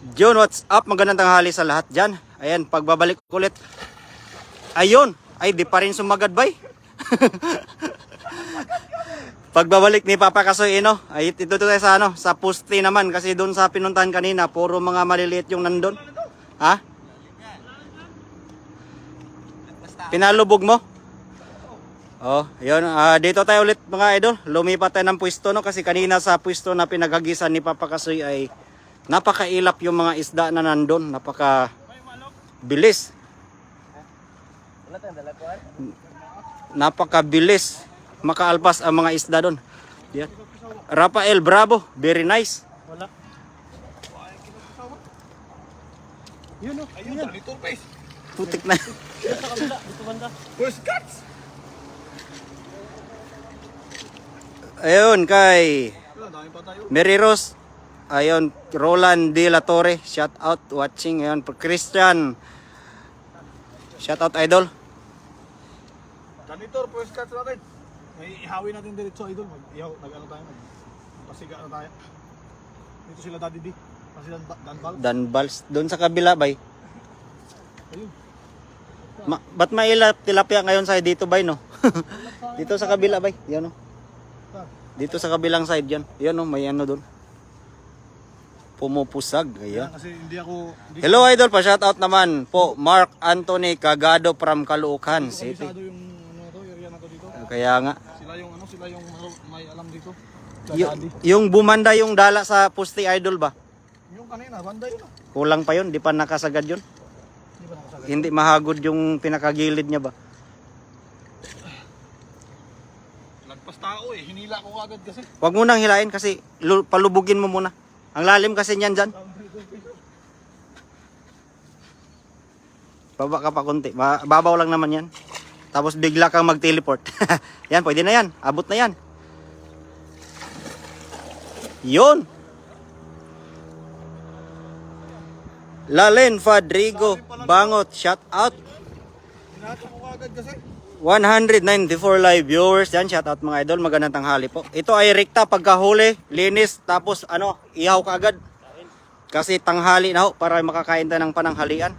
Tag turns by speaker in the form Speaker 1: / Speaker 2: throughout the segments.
Speaker 1: June, what's up? Magandang tanghali sa lahat dyan. Ayan, pagbabalik ulit. Ayun, ay di pa rin sumagad bay. Pagbabalik ni Papa Kasoy, ay ito tayo sa sa Pusti naman kasi doon sa pinuntahan kanina, puro mga maliliit yung nandun. Ha? Pinalubog mo? Oh, yun. Dito tayo ulit mga idol. Lumipat tayo ng pwesto kasi kanina sa pwesto na pinaghagisan ni Papa Kasoy ay napakailap yung mga isda na nandun. Napakabilis. Napakabilis makaalpas ang mga isda doon. Yan. Rafael Bravo, very nice.
Speaker 2: Wala. Yun o. Ayun na. Little face.
Speaker 1: Putik na.
Speaker 2: Sa kabila. Dito banda. First cuts.
Speaker 1: Ayun kay Mary Rose. Ayun, Roland De La Torre. Shout out watching. Ayun, Christian. Shout out idol.
Speaker 2: Janitor, first cuts natin. May ihawin natin diretso idol. Mag-ihaw, nag-ano tayo. Pasiga na tayo. Dito sila Daddy D. Kasi Danbal.
Speaker 1: Danbals. Doon sa kabila bay.
Speaker 2: Ayun.
Speaker 1: Ba't may tilapia ngayon sa dito bay no? Dito sa kabila bay. Yan no. Dito sa kabilang side yan. Yan no, may ano doon. Pumupusag. Ayan.
Speaker 2: Kasi hindi ako...
Speaker 1: Hello idol, pa shout out naman po Mark Anthony Cagado from Caloocan City.
Speaker 2: Kabisado yung ano to, area na to dito.
Speaker 1: Kaya nga.
Speaker 2: Sila yung may alam dito.
Speaker 1: Yung bumanda yung dala sa Pusti idol ba?
Speaker 2: Yung kanina, banda yun.
Speaker 1: Kulang pa yun, di pa nakasagad yun.
Speaker 2: Hindi ba nakasagad?
Speaker 1: Hindi mahagod yung pinakagilid niya ba?
Speaker 2: Lagpas tao eh, hinila ko agad kasi.
Speaker 1: Huwag mo nang hilain kasi palubugin mo muna. Ang lalim kasi niyan dyan. Baba ka pa konti. Babaw lang naman yan. Tapos bigla kang mag-teleport. Yan, pwede na yan. Abot na yan. Yun. Lalen Fadrigo Bangot. Shout out.
Speaker 2: Hinato ko agad kasi.
Speaker 1: 194 live viewers. Yan, shout out mga idol. Magandang tanghali po. Ito ay rekta pagkahuli, linis, tapos ihaw ka agad. Kasi tanghali na ho para makakain tayo ng pananghalian.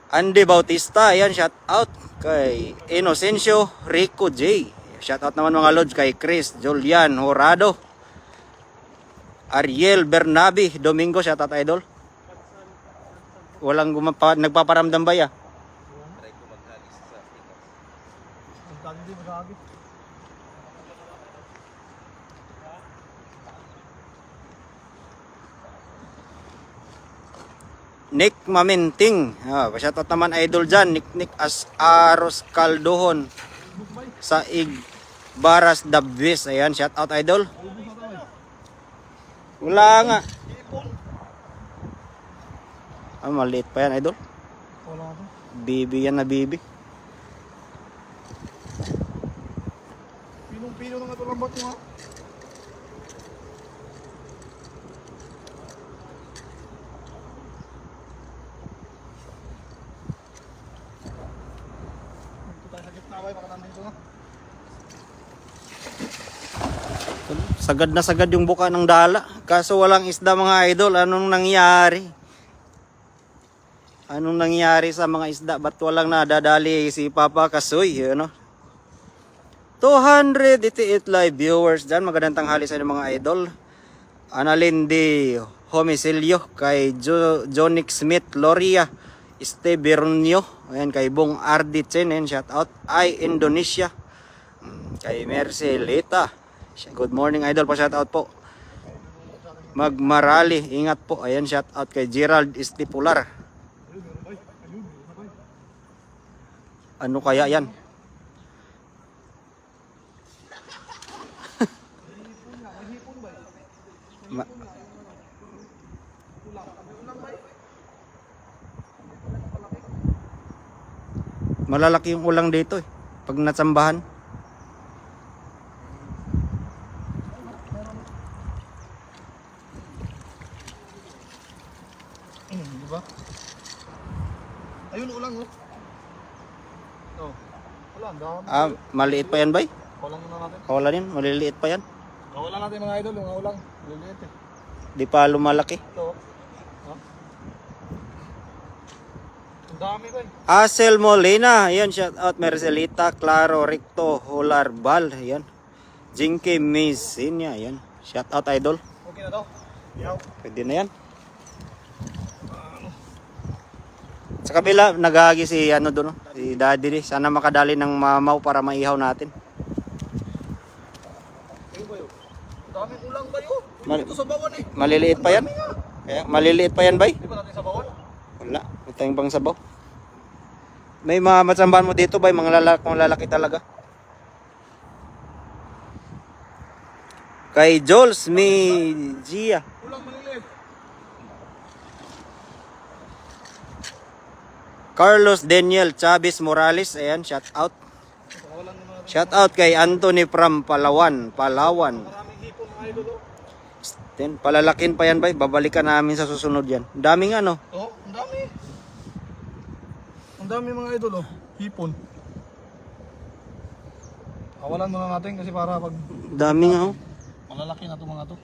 Speaker 1: Andy Bautista, yan, shout out kay Inocencio Rico J. Shout out naman mga lodge kay Chris Julian Horado. Ariel Bernabi Domingo, shout out idol. Walang nagpaparamdam ba ya?
Speaker 2: Hindi magagi.
Speaker 1: Nick Maminting. Shoutout naman idol dyan. Nick Aros Caldohon. Saig Baras Dabvis. Ayan, shoutout idol. Wala nga. Maliit pa yan idol.
Speaker 2: Wala to.
Speaker 1: Bibi yan na bibi.
Speaker 2: Pinong-pino na nga ito lambat mo ha.
Speaker 1: Sagad na sagad yung buka ng dala. Kaso walang isda mga idol. Anong nangyari? Anong nangyari sa mga isda? Ba't walang nadadali si Papa Kasoy? 288 live viewers dyan. Magandang tanghali sa inyo mga idol. Annalyn de Homisilio. Kay Jonic Smith Loria. Estebernio. Ayan, kay Bong Ardicen. Shout out. Ay Indonesia. Kay Mercelita. Good morning idol, pa shout out po. Magmarali, ingat po. Ayan, shout out kay Gerald Estipular. Ano kaya yan? Malalaki yung ulang dito pag natsambahan.
Speaker 2: Diba? Ayun ulang oh. Oh. Wala, ang dami.
Speaker 1: Maliit pa yan bay?
Speaker 2: Ulang na natin.
Speaker 1: Kawalan yan, maliliit pa yan.
Speaker 2: Kawalan natin mga idol, yung ulang. Liliit eh.
Speaker 1: Di pa lumalaki.
Speaker 2: Ito. Oh. Ang dami ba eh.
Speaker 1: Asel Molina, ayan, shout out. Mercelita, Claro, Ricto, Holarbal, ayan. Jinky Misinya, ayan. Shout out, idol.
Speaker 2: Okay na daw. Ihaw.
Speaker 1: Pwede na yan. Sa kabila, nagagi si ano doon, si Daddy. Sana makadali ng mamaw para maihaw natin.
Speaker 2: Ayun ba yun? Ang daming ulang ba yun?
Speaker 1: Mal-
Speaker 2: Ito sa bawan eh.
Speaker 1: Maliliit pa yan. Kaya, maliliit pa yan, bay.
Speaker 2: Di ba natin sa bawan?
Speaker 1: Wala, may tayong pang sabaw. May mga matsambahan mo dito, bay, mga lalaki talaga. Kay Jules Gia.
Speaker 2: Ulang maliliit.
Speaker 1: Carlos Daniel Chavez Morales, ayan, shout out.
Speaker 2: Pakawalan naman natin.
Speaker 1: Shout out kay Anthony from Palawan.
Speaker 2: Maraming hipon mga idol oh.
Speaker 1: Then, palalakin pa yan, bay. Babalikan namin sa susunod yan. Daming ano.
Speaker 2: Oh, ang dami. Ang dami mga idol oh. Hipon. Kawalan muna natin kasi para pag
Speaker 1: Daming oh.
Speaker 2: malalaki na to mga to.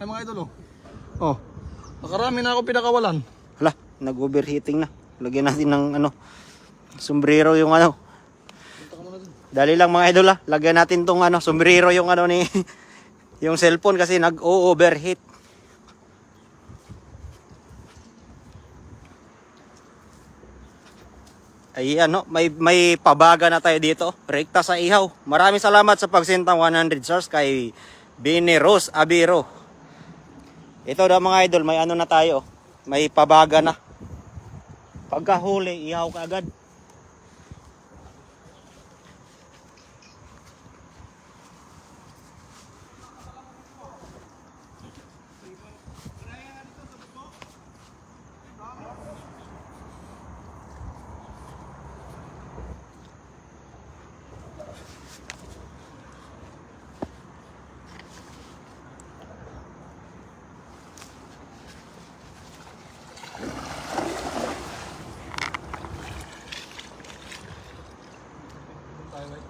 Speaker 2: Ay mga idol oh. Oh. Nakarami na ako pinakawalan.
Speaker 1: Hala, nag-overheating na. Lagyan natin ng ano, sombrero yung ano.
Speaker 2: Punta ka muna dun.
Speaker 1: Dali lang mga idol ah. Lagyan natin tong ano, sombrero yung ano ni yung cellphone kasi nag-overheat. Ay ano, may pabaga na tayo dito. Rekta sa ihaw. Maraming salamat sa pagsentang 100 stars kay Bini Rose Abiro. Ito daw mga idol, may ano na tayo. May pabaga na. Pagkahuli, ihaw ka agad.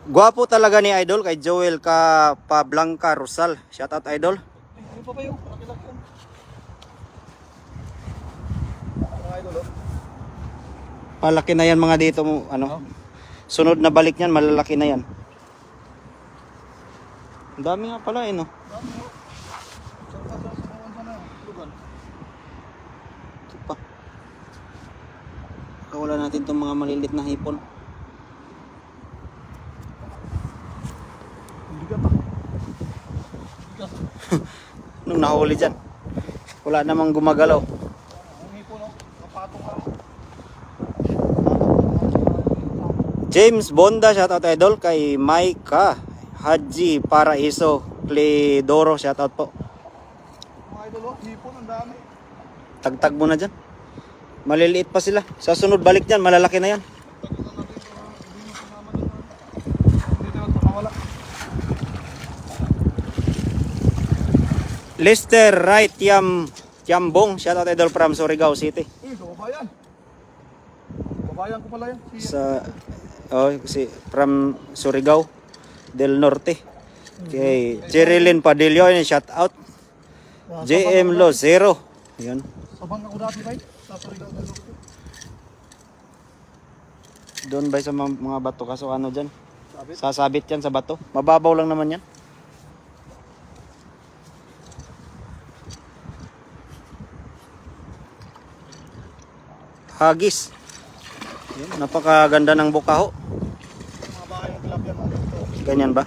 Speaker 1: Gwapo talaga ni idol kay Joel ka Pablanca Rosal. Shout out idol.
Speaker 2: Ay, ano pa ba yun? Laki-laki yan. Mga idol oh.
Speaker 1: Palaki na yan mga dito mo ano. Sunod na balik niyan malalaki na yan. Ang dami nga pala eh no.
Speaker 2: Dami oh. Sa bawan sana. Lugan.
Speaker 1: Ito pa. Kawala natin tong mga malilit na hipon.
Speaker 2: Bigat ah. Bigat.
Speaker 1: Nung nahuli dyan. Wala namang gumagalaw.
Speaker 2: Ang hipon oh. Kapatong ka.
Speaker 1: James Bonda, shout out idol kay Maika Haji Paraiso Cledoro, shout out po.
Speaker 2: Mga idol oh. Hipon ang dami.
Speaker 1: Tagtag mo na dyan. Maliliit pa sila. Sa sunod balik dyan, malalaki na yan.
Speaker 2: Tagitan natin para hindi mo sumama dun. Hindi tayo makawala.
Speaker 1: Lester Wright Tiambong, shout out idol from Surigao City.
Speaker 2: Eh, kababayan. Kababayan ko pala yan.
Speaker 1: Si from Surigao del Norte. Kay Jerilyn Padillo, shout out. JM Lozero. Yun.
Speaker 2: Sabang ako dati ba? Sa Surigao del Norte.
Speaker 1: Doon ba sa mga bato kaso ano dyan?
Speaker 2: Sabit.
Speaker 1: Sasabit yan sa bato. Mababaw lang naman yan. Hagis. Yan, napakaganda ng bukaho.
Speaker 2: Mga bahay ng tilapia mga dito.
Speaker 1: Ganyan ba?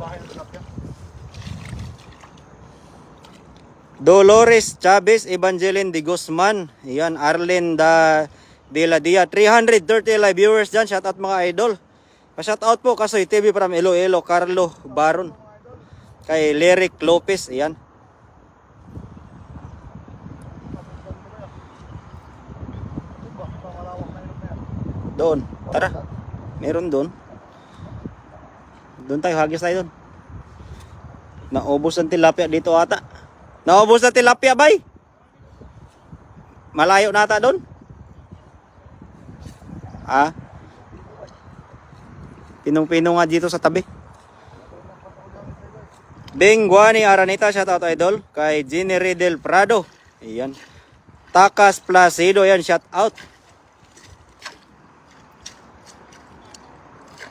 Speaker 2: Bahay ng tilapia.
Speaker 1: Dolores Chavez Evangeline de Guzman. Yan, Arlen de la Dia. 330 live viewers dyan. Shout out mga idol. Pa-shout out po Kasoy TV from Iloilo. Carlo Baron. Kay Lyric Lopez. Yan. Doon. Tara. Meron doon. Doon tayo. Hagis tayo doon. Naubos ang tilapia dito ata. Naubos ang tilapia, bay. Malayo na ata doon. Ah. Pinong-pinong nga dito sa tabi. Bing Guani Aranita, shout out idol. Kay Jenny Del Prado. Ayan. Takas Placido, ayan, shout out.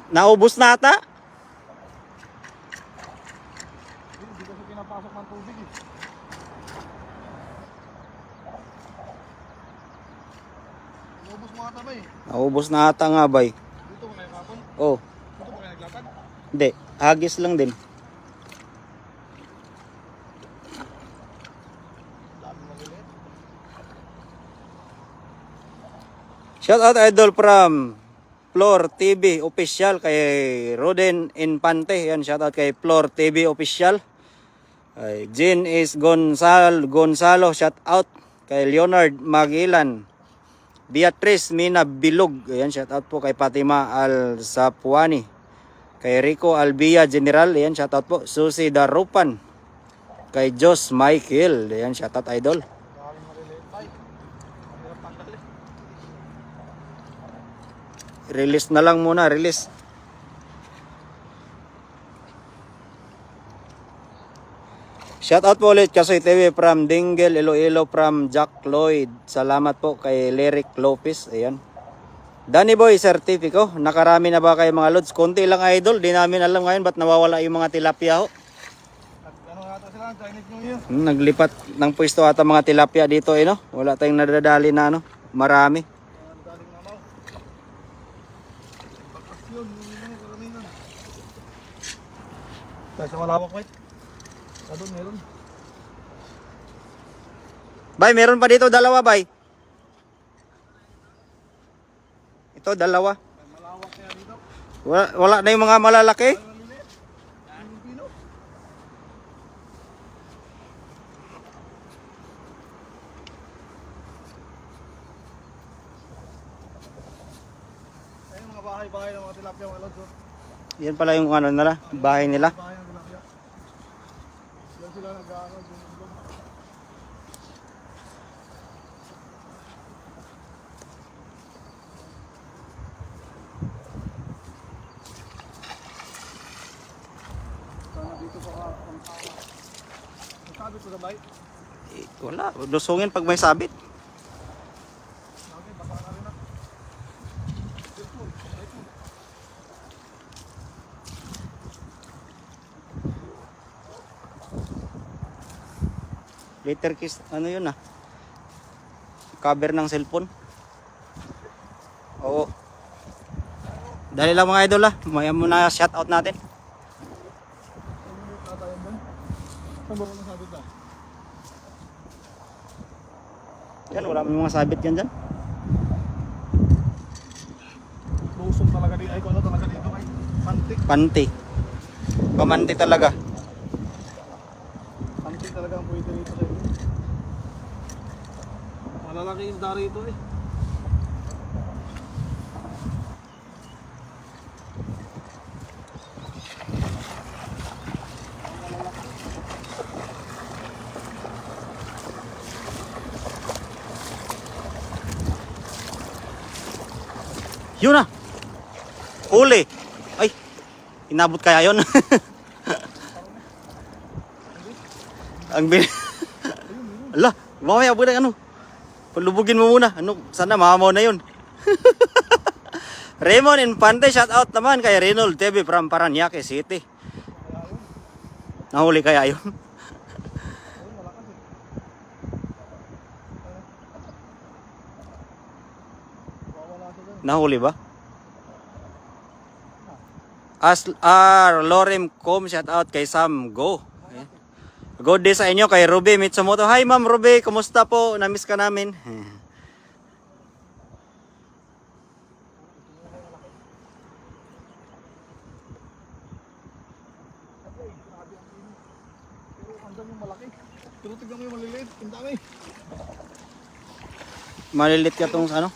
Speaker 1: Naubos na ata?
Speaker 2: Hindi kasi pinapasok ng tubig eh. Naubos mo ata ba eh?
Speaker 1: Naubos na ata nga bay.
Speaker 2: Dito mo kayo kapon?
Speaker 1: Oh,
Speaker 2: Dito mo kayo naglakad?
Speaker 1: hindi. Hagis lang din.
Speaker 2: Dami maliliit.
Speaker 1: Shout out idol from Floor TV official kay Roden Infante. Yan, shout out kay Floor TV official. Ay, Jean is Gonzalo, shout out kay Leonard Magellan. Beatrice Mina Bilog. Ayan, shout out po kay Fatima Al Sapuani. Kay Rico Albia General. Ayan, shout out po. Susie Darupan. Kay Jos Michael. Ayan, shout out idol.
Speaker 2: Daming maliliit tayo. Ang hirap tanggalin.
Speaker 1: Release na lang muna, release. Shout out po ulit Kasoy TV from Dingle, Iloilo from Jack Lloyd. Salamat po kay Lyric Lopez. Ayan. Danny Boy Certifico, nakarami na ba kayo mga lods? Konti lang idol, di namin alam ngayon ba't nawawala yung mga tilapia ho.
Speaker 2: At ano ata sila? Chinese New Year.
Speaker 1: Naglipat ng pwesto ata mga tilapia dito eh no. Wala tayong nadadali na ano, marami.
Speaker 2: Ang daling namaw. Bakasyon. Yung karamihan. Tayo sa malawak wait. Doon meron.
Speaker 1: Bay, meron pa dito dalawa bay. Ito dalawa.
Speaker 2: May malawak kaya dito.
Speaker 1: Wala na yung mga malalaki.
Speaker 2: Ay, maliliit. Yung pino. Ayun yung mga bahay-bahay ng mga tilapia mga lods.
Speaker 1: Yan pala yung ano nila, bahay nila.
Speaker 2: Bahay ng tilapia. Yan sila nag-ano. Sana dito pa ang tao. Sabi ko sabay.
Speaker 1: Wala, lusungin pag may sabit.
Speaker 2: Okay, baka na rin na.
Speaker 1: Later kiss, ano yun ah? Cover ng cellphone. Oo. Dali lang mga idol ah. Maya muna shout out natin.
Speaker 2: Saan ba walang sabit na?
Speaker 1: Yan, wala may mga sabit yan dyan.
Speaker 2: Lusong talaga dito. Ay, kung ano talaga dito kay Pantik.
Speaker 1: Panti. Pamanti talaga.
Speaker 2: Pantik talaga ang pwede dito sa inyo. Malalaki yung isda rito eh.
Speaker 1: Yun na. Huli. Ay. Inabot kaya yun. Ang bin... Ala, mamaya po na ano. Palubugin mo muna. Ano, sana mamaw na yun. Raymond Infante, shout out naman kay Reynold TV from Paranaque City. Nahuli kaya yun? Nahuli ba? Lorem Com, shout out kay Sam Go. Ayan. Good day sa inyo kay Ruby Mitsumoto. Hi Ma'am Ruby, kumusta po? Namiss ka namin.
Speaker 2: Pero andun yung malaki. Pero tignan mo yung maliliit. Ang dami.
Speaker 1: Malilit ka tong ano?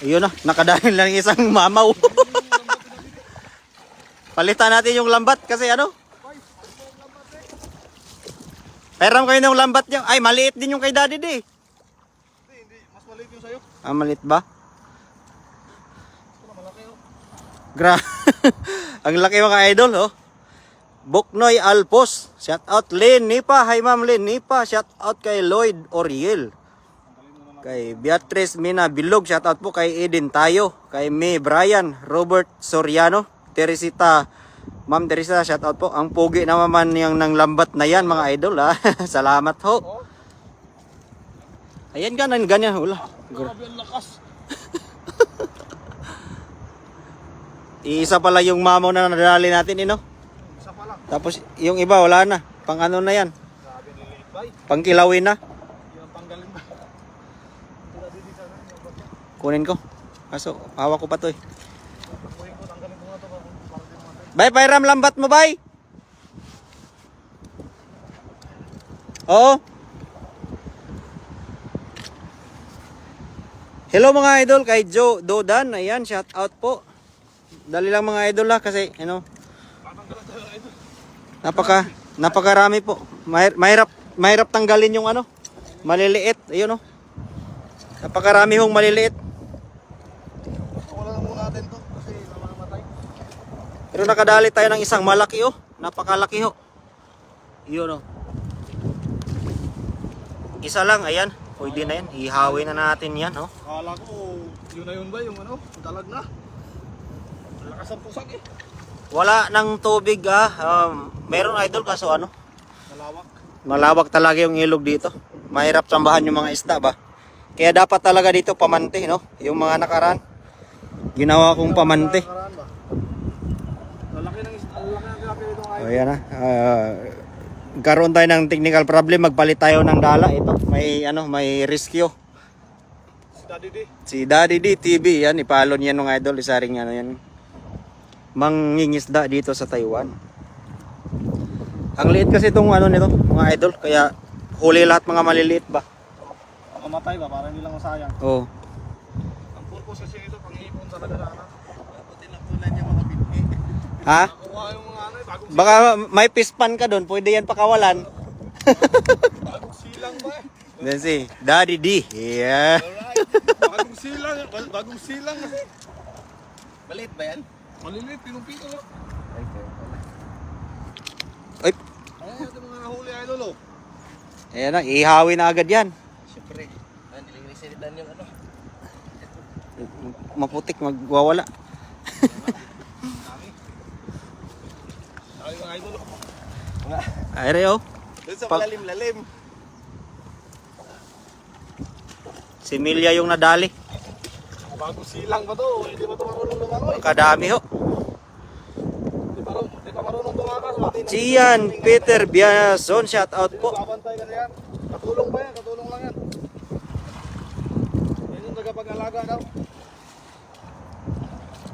Speaker 1: Ayun na, nakadahil lang isang mamaw. Palitan natin yung lambat kasi ano? Pairam kayo ng lambat niyo. Ay, maliit din yung kay Daddy di.
Speaker 2: Hindi. Mas maliit yung sayo.
Speaker 1: Ah, maliit ba?
Speaker 2: Ito na malaki oh.
Speaker 1: Gra. Ang laki mga idol, oh. Buknoy Alpos. Shout out Lynn Nipa. Hi Ma'am Lynn Nipa. Shout out kay Lloyd Oriel. Kay Beatrice Mina Bilog. Shout out po kay Eden Tayo. Kay May Brian. Robert Soriano. Teresita. Ma'am Teresa, shout out po. Ang pogi naman yung nang lambat na yan mga idol ha. Salamat ho. Ayan ganyan. Wala.
Speaker 2: Grabe ang lakas.
Speaker 1: Iisa pala yung mamaw na nadali natin,
Speaker 2: Isa pa lang.
Speaker 1: Tapos yung iba wala na. Pang ano na yan.
Speaker 2: Grabe niliit bay.
Speaker 1: Pang kilawin na.
Speaker 2: Yung tanggalin ba? Ito na didi sana.
Speaker 1: Kunin ko. Kaso hawak ko pa to eh.
Speaker 2: Kunin ko, tanggalin ko nga to para di mamatay.
Speaker 1: Bay, pairam lambat mo bay. Oo. Hello mga idol kay Joe Dodan. Ayan, shout out po. Dali lang mga idol ha kasi
Speaker 2: Tatanggalan tayo ito.
Speaker 1: napakarami po. Mahirap tanggalin yung maliliit. Ayun Napakarami hong maliliit.
Speaker 2: Wala na muna natin to kasi namamatay.
Speaker 1: Pero nakadali tayo ng isang malaki Napakalaki Yun Isa lang, ayan. Pwede na yan. Ihawin na natin yan
Speaker 2: Akala ko, yun na yun ba yung dalag na. Lakas ang pusak eh.
Speaker 1: Wala ng tubig meron idol kaso
Speaker 2: Malawak.
Speaker 1: malawak talaga yung ilog dito. Mahirap sambahan yung mga isda ba. Kaya dapat talaga dito pamante yung mga nakaraan. Ginawa kong pamante.
Speaker 2: Nakaraan ba? Lalaki ng grabe ito ngayon.
Speaker 1: O yan Nagkaroon tayo ng technical problem, magpalit tayo ng dala. Ito, may rescue.
Speaker 2: Si Daddy D.
Speaker 1: Si Daddy D TV, yan, ipalo niya nung idol, isaring yan. Mangingisda dito sa Taiwan. Ang liit kasi itong nito, mga idol, kaya huli lahat mga maliliit ba?
Speaker 2: Mamatay ba? Para hindi lang masayang.
Speaker 1: Oo.
Speaker 2: Ang purpose kasi ito, pang-iipon talaga sana. Tinapunan niya mga bitni.
Speaker 1: Ha?
Speaker 2: Nakuha yung mga bagong
Speaker 1: Baka may pispan ka doon, pwede yan pakawalan.
Speaker 2: bagong silang ba eh.
Speaker 1: Then si Daddy D. Yeah.
Speaker 2: Alright. Bagong silang kasi.
Speaker 3: Maliit ba yan?
Speaker 2: Maliliit, pinong-pino lang.
Speaker 1: Ay,
Speaker 2: Ayan ito mga huli idol
Speaker 1: ayan na, ihawi na agad yan.
Speaker 3: Siyempre. Nililisinitan yung
Speaker 1: Maputik, magwawala.
Speaker 2: Ay mga idol
Speaker 1: Ay, Reo.
Speaker 3: Doon sa
Speaker 1: Pag-
Speaker 3: malalim-lalim.
Speaker 1: Si Milya yung nadali.
Speaker 2: Bagong silang ba to? Hindi ba ito marunong lumangoy?
Speaker 1: Kadami ho.
Speaker 2: Hindi pa marunong tumakas.
Speaker 1: Gian Peter Biason, shout out po.
Speaker 2: Babantay ka na yan. Katulong ba yan? Katulong lang yan. Yan yung tagapag-alaga daw.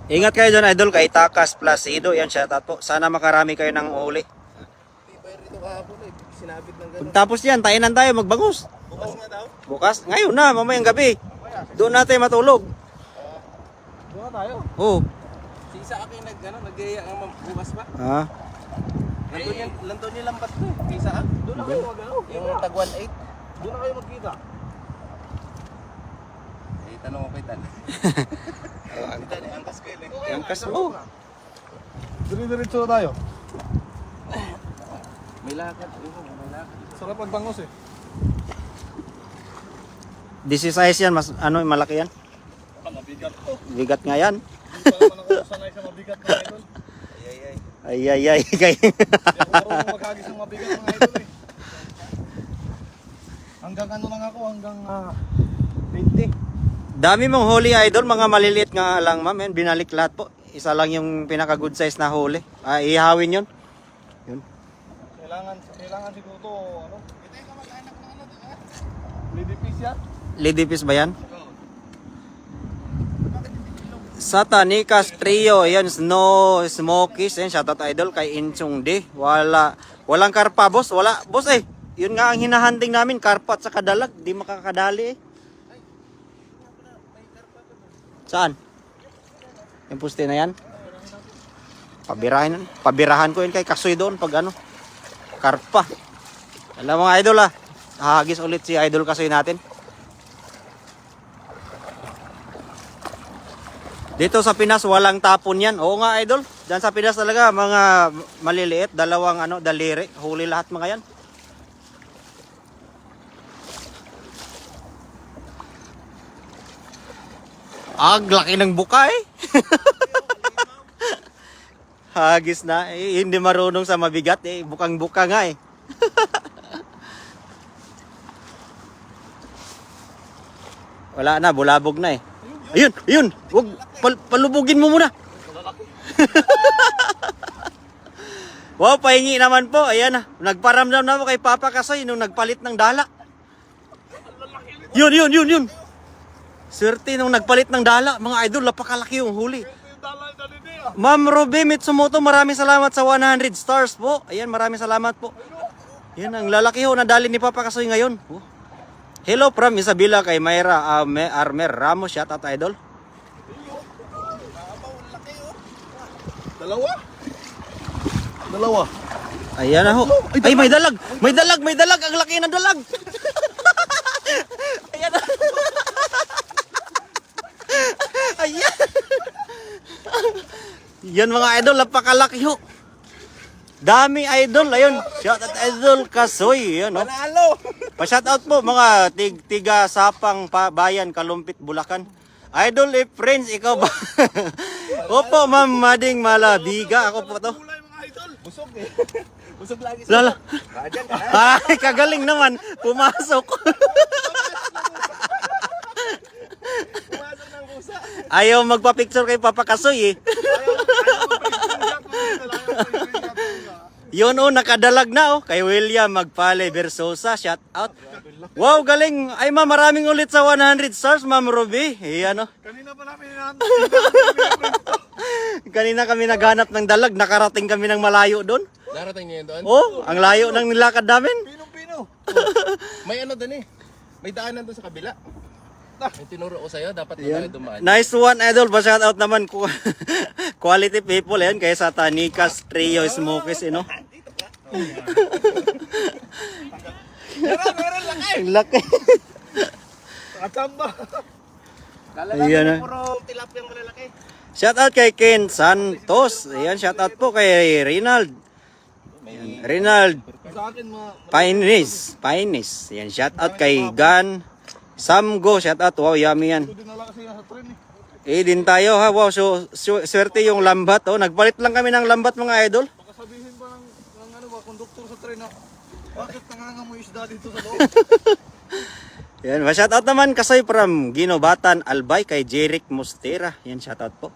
Speaker 1: Ingat kayo dyan idol kay Takas Placido. Yan, shout out po. Sana makarami kayo ng uli.
Speaker 3: Hindi ba rito kahapon eh. Sinabit ng gano'n.
Speaker 1: Tapos yan, tainan tayo magbangus.
Speaker 3: Bukas nga daw.
Speaker 1: Bukas, ngayon na, mamayang gabi. Doon natin matulog.
Speaker 2: Doon na tayo.
Speaker 1: Oo.
Speaker 3: Si isa aking nag-gaya nga bukas pa.
Speaker 1: Ah,
Speaker 3: Landon yung lambat ko. Isa ah.
Speaker 2: Doon na kayo mag-ano.
Speaker 3: Yung tag 1.8.
Speaker 2: Doon na kayo magkita.
Speaker 3: Eh, tanong mo kay Tan. Tan, angkas ko yun eh.
Speaker 1: yung kas mo.
Speaker 2: Dire-diretso na tayo.
Speaker 3: May lakad. May lakad.
Speaker 2: Sarap magbangos eh.
Speaker 1: This is size yan, mas malaki yan.
Speaker 2: Mabigat to.
Speaker 1: Bigat nga yan.
Speaker 2: Hindi pa naman ako sanay sa mabigat mga idol.
Speaker 1: Ay. Kay.
Speaker 2: Hindi ako marunong maghagis ng mabigat mga idol eh. Hanggang lang ako, hanggang 20.
Speaker 1: Dami mong huli idol, mga maliliit nga lang ma'am. Yan, binalik lahat po. Isa lang yung pinaka good size na huli. Ihawin yun.
Speaker 2: Kailangan siguro to, lady fish yan?
Speaker 1: Lady fish ba yan? Satanikas Trio, yan, Snow Smokies, yan, shoutout idol kay Inchong D. Walang karpa, boss, wala, boss eh. Yun nga ang hinahanding namin, karpa at saka dalag, di makakadali eh. Saan? Yung puste na yan? Pabirahan ko yun kay Kasoy doon pag karpa. Alam mga idol hahagis ulit si idol Kasoy natin. Dito sa Pinas walang tapon yan. Oo nga idol. Diyan sa Pinas talaga mga maliliit, dalawang daliri, huli lahat mga yan. Laki ng buka eh. Hagis na. Hindi marunong sa mabigat eh. Bukang-buka nga eh. Wala na, bulabog na eh. Ayun, ayun. Wag palubugin mo muna. Wow, pahingi naman po. Ayan na. Nagparamdam na mo kay Papa Kasoy nung nagpalit ng dala. Yun. Swerte nung nagpalit ng dala. Mga idol, napakalaki yung huli. Ma'am Ruby Mitsumoto, maraming salamat sa 100 stars po. Ayan, maraming salamat po. Yan, ang lalaki ho na dali ni Papa Kasoy ngayon. Oh. Hello from Isabela kay Mayra Armer Ramos. Shout out idol.
Speaker 2: Dalawa.
Speaker 1: Ayan na ho. Ay, may dalag. May dalag. Ang laki ng dalag. Ayan na. Ayan. Yan mga idol, napakalaki ho. Dami idol, ayun. Shout out idol Kasoy, yan oh.
Speaker 3: Panalo!
Speaker 1: Pa-shout out po mga tiga Sapang Bayan, Kalumpit, Bulacan. Idol if friends, ikaw ba? Opo, Ma'am Mading Malabiga, ako po to.
Speaker 2: Kulay mga idol.
Speaker 3: Busog eh. Busog lagi sa...
Speaker 1: Lala.
Speaker 3: Radyan ka ha?
Speaker 1: Ay, kagaling naman. Pumasok.
Speaker 3: Pumasok ng pusa.
Speaker 1: Ayaw magpa-picture kay Papa Kasoy eh. Yun oh, nakadalag na oh. Kay William Magpale Versosa, shout out. Wow, galing. Ay ma, maraming ulit sa 100 stars, Ma'am Ruby. Ayan oh.
Speaker 2: Kanina pa namin
Speaker 1: Kanina kami naghanap ng dalag, nakarating kami ng malayo doon.
Speaker 3: Darating niyo yun doon?
Speaker 1: Oh, ang layo ng nilakad namin.
Speaker 2: Pinong-pino.
Speaker 3: May ano doon eh. May daanan doon sa kabila. May tinuro ko sa'yo, dapat na tayo dumaan.
Speaker 1: Nice one, idol. Pa-shout out naman ko. Quality people yan kaya sa Tanikas Trio Smokies, you know.
Speaker 3: Meron laki!
Speaker 1: Ang laki.
Speaker 2: Katamba.
Speaker 3: Kala
Speaker 1: Ayan
Speaker 3: namin
Speaker 1: na.
Speaker 3: puro tilapiyang malalaki.
Speaker 1: Shout out kay Ken Santos. Ayan, shout out po kay Rinald. Rinald
Speaker 2: Sa akin mga...
Speaker 1: Painis. Ayan, shout out kay Gan Samgo. Shout out. Wow, yummy yan.
Speaker 2: Ito din na lang kasi nasa tren
Speaker 1: Eh,
Speaker 2: eh.
Speaker 1: din tayo ha. Wow, so swerte yung lambat. Oh, nagpalit lang kami ng lambat mga idol.
Speaker 2: Baka sabihin pa ng ano ba, konduktor sa tren na, bakit nangangamoy isda dito sa loob?
Speaker 1: Yan, shout out naman Kasoy from Ginobatan Albay kay Jeric Mostera. Yan, shout out po.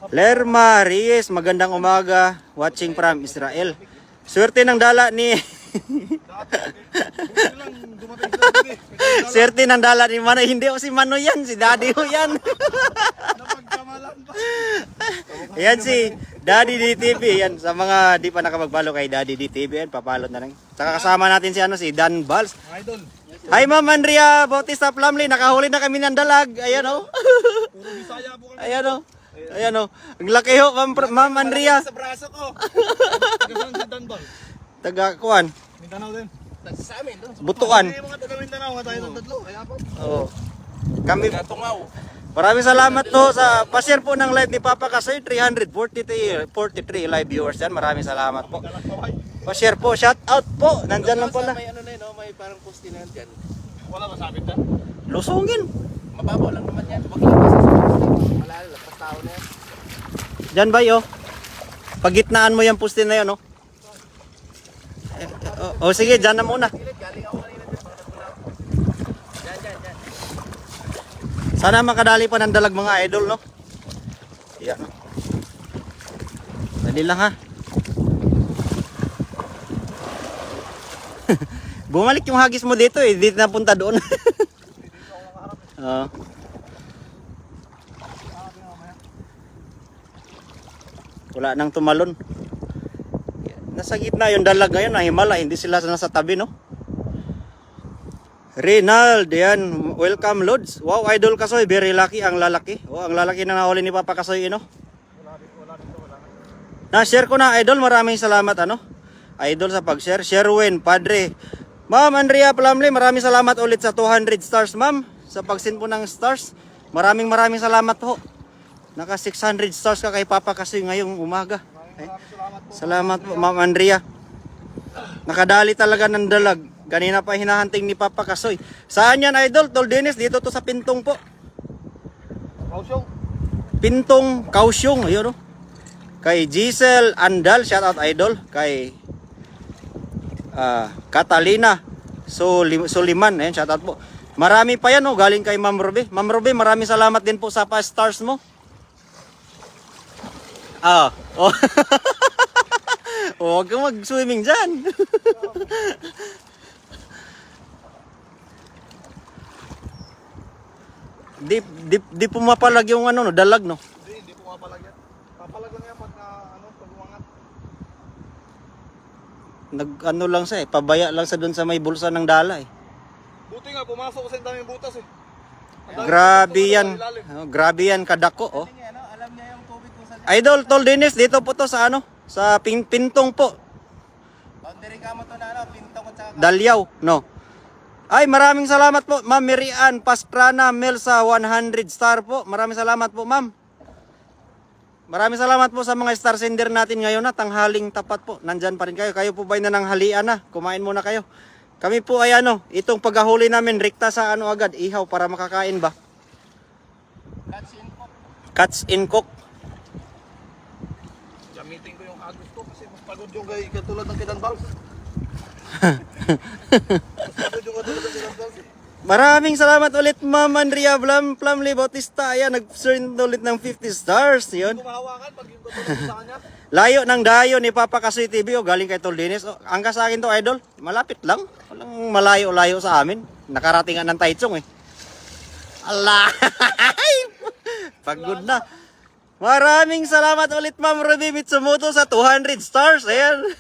Speaker 1: Lerma Reyes, magandang umaga. Watching from Israel. Swerte ng dala ni
Speaker 2: Buti lang dumating sila dito eh.
Speaker 1: Swerte ng dala ni Mano. Hindi o si Mano yan, si Daddy ho yan.
Speaker 2: Napagkamalan pa.
Speaker 1: Yan si Daddy DTV. Yan, sa mga di pa nakapag-follow kay Daddy DTV, yan, papalot na lang. Saka kasama natin si Dan Bals.
Speaker 2: Mga idol,
Speaker 1: Hi Ma'am Andrea Bautista Plumley, nakahuli na kami ng dalag. Ayan oh.
Speaker 2: puro Bisaya po kami.
Speaker 1: Ayan oh. Ayan oh. Ang laki ho, Ma'am Andrea.
Speaker 3: Sa braso ko.
Speaker 2: Taga-saan si Danbal?
Speaker 1: Taga kuan,
Speaker 2: Mindanao din.
Speaker 3: Sa amin doon.
Speaker 1: Butuan.
Speaker 2: Hindi mga taga Mindanao, nga tayo ng tatlo. Kaya po.
Speaker 1: Oo. Kami,
Speaker 3: Tungaw.
Speaker 1: maraming salamat po sa pa-share po ng live ni Papa Kasoy. 343 live viewers yan. Maraming salamat po. Pa-share po, shout out po. Nandyan lang pala.
Speaker 3: May ano na yun, no? May parang poste na yan dyan.
Speaker 2: Wala masabit na.
Speaker 1: Lusungin.
Speaker 3: Mababaw lang naman yan. Huwag lang kasi sa malala, lapas tao na yan.
Speaker 1: Diyan ba yo? Pagitnaan mo yung poste na yun, oh. Sige, dyan na muna.
Speaker 3: Galing ako kanina dyan. Dyan.
Speaker 1: Sana makadali pa ng dalag mga idol, no? Yan. Dali lang ha. Bumalik yung hagis mo dito eh. Dito na punta doon. Oo. Wala nang tumalon. Nasa gitna yung dalag ngayon, nahimala, hindi sila nasa tabi, no? Reynald, yan. Welcome, Lods. Wow, idol Kasoy, very lucky ang lalaki. Oh, ang lalaki na nahuli ni Papa Kasoy, no? Na-share ko na, idol. Maraming salamat, ano? Idol sa pag-share. Sherwin, Padre. Ma'am Andrea Plumley, maraming salamat ulit sa 200 stars, ma'am. Sa pag-send po ng stars. Maraming salamat po. Naka 600 stars ka kay Papa Kasoy ngayong umaga.
Speaker 2: Maraming salamat po.
Speaker 1: Salamat po, Ma'am Andrea. Nakadali talaga ng dalag. Kanina pa hinahanting ni Papa Kasoy. Saan yan, Idol? Tol Dennis, dito to sa Pintong po.
Speaker 2: Kausyong.
Speaker 1: Pintong Kausyong, ayun oh. Kay Giselle Andal, shout out Idol. Kay Catalina Suliman, ayun, shout out po. Marami pa yan oh, galing kay Ma'am Ruby. Ma'am Ruby, maraming salamat din po sa pa-stars mo. Oh. Huwag kang mag-swimming dyan. di pumapalag yung ano, no, dalag, no?
Speaker 2: Hindi po mapalagyan. Papalag lang yan pag pag umangat.
Speaker 1: Nag-ano lang siya eh, pabaya lang sa doon sa may bulsa ng dala eh.
Speaker 2: Buti nga, pumasok kasi ang daming butas eh. Ang daming
Speaker 1: Grabe
Speaker 2: butas,
Speaker 1: yan.
Speaker 2: ilalim.
Speaker 1: Oh, grabe yan kadako, oh.
Speaker 3: Alam niya yung tubig kung saan.
Speaker 1: Idol, Tol Dennis, dito po to sa ano? Sa Pintong po.
Speaker 3: Boundary ka mo to na pintong at saka.
Speaker 1: Dalyaw, no? Ay, maraming salamat po, Ma'am Mirian Pastrana Melsa 100 star po. Maraming salamat po, Ma'am. Maraming salamat po sa mga star sender natin ngayon na tanghaling tapat po. Nandyan pa rin kayo. Kayo po ba na nanghalian na? Kumain muna kayo. Kami po ay ano, itong paghahuli namin rekta sa ano agad, ihaw para makakain ba?
Speaker 3: Catch in po.
Speaker 1: Cuts in cook.
Speaker 2: Gamitin ko yung agos ko kasi mas pagod yung katulad ng Kidan Balls. Mas pagod yung katulad ng Kidan Balls eh.
Speaker 1: Maraming salamat ulit, Ma'am Andrea Plumley Bautista. Ayan, nag-earn ulit ng 50 stars. Yun.
Speaker 2: Kumahawakan pag yung katulad sa kanya.
Speaker 1: Layo ng dayo ni Papa Kasoy TV o galing kay Tol Dennis. Oh, angka sa akin to, Idol. Malapit lang. Walang malayo-layo sa amin. Nakaratingan ng Taichung eh. Allah! Pagod na. Maraming salamat ulit, Ma'am Ruby Mitsumoto sa 200 stars. Ayan.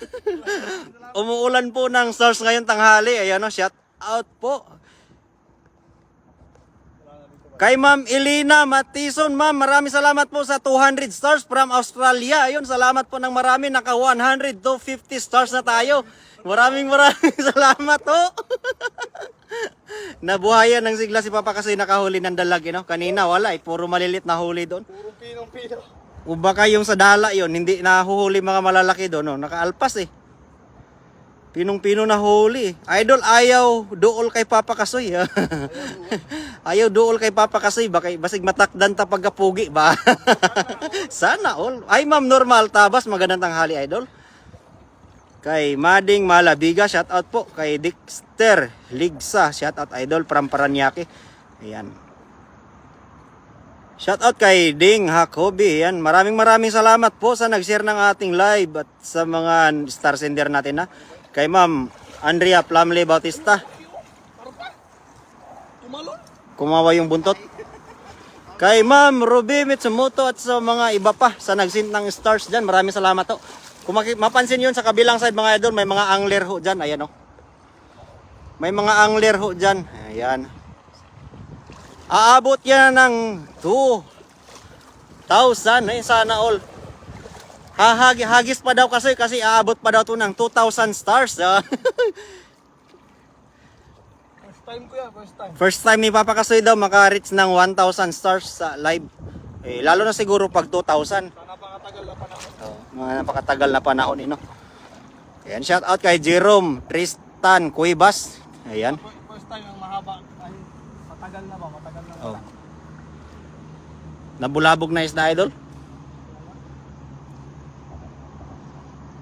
Speaker 1: Umuulan po ng stars ngayon tanghali. Ayan o, shout out po. Kay Ma'am Elena Matison, Ma'am, maraming salamat po sa 200 stars from Australia. Ayun, salamat po ng marami. Naka 100 to 50 stars na tayo. Maraming salamat po. Nabuhayan ng sigla si Papa kasi nakahuli ng dalag, no? Kanina wala, puro malilit na huli doon.
Speaker 2: Puro pinong-pino.
Speaker 1: O baka yung sa dala yon hindi nahuhuli mga malalaki doon, no? Nakaalpas eh. Pinong-pino na huli. Idol, ayaw duol kay Papa Kasoy. Ayaw duol kay Papa Kasoy. Basig matakdan ta pagkapugi ba? Sana all. Ay, Ma'am Normal Tabas, magandang tanghali, Idol. Kay Mading Malabiga, shout out po. Kay Dexter Ligsa, shout out, Idol, from Paranaque. Ayan. Shout out kay Ding Hakobi. Ayan. Maraming salamat po sa nag-share ng ating live at sa mga star sender natin na. Kay Ma'am Andrea Plumley Bautista.
Speaker 2: Tumalon.
Speaker 1: Kumawa yung buntot. Kay Ma'am Ruby Mitsumoto at sa mga iba pa sa nagsint ng stars dyan. Maraming salamat to. Kung mapansin yun sa kabilang side mga idol, may mga angler ho dyan. Ayan o. May mga angler ho dyan. Ayan. Aabot yan ng 2,000. Eh, sana all. Hagis pa daw kasi aabot pa daw to ng 2,000 stars.
Speaker 2: First time ko yan, first time.
Speaker 1: First time ni Papa Kasoy daw maka-reach ng 1,000 stars sa live. Eh, lalo na siguro pag 2,000.
Speaker 2: Sa napakatagal na panahon.
Speaker 1: Mga napakatagal na panahon, no? Ayan, shout out kay Jerome Tristan Cuevas. Ayan.
Speaker 2: First time ang mahaba. Ay, matagal na ba? Matagal na ba?
Speaker 1: Oh. Nabulabog na isda, Idol.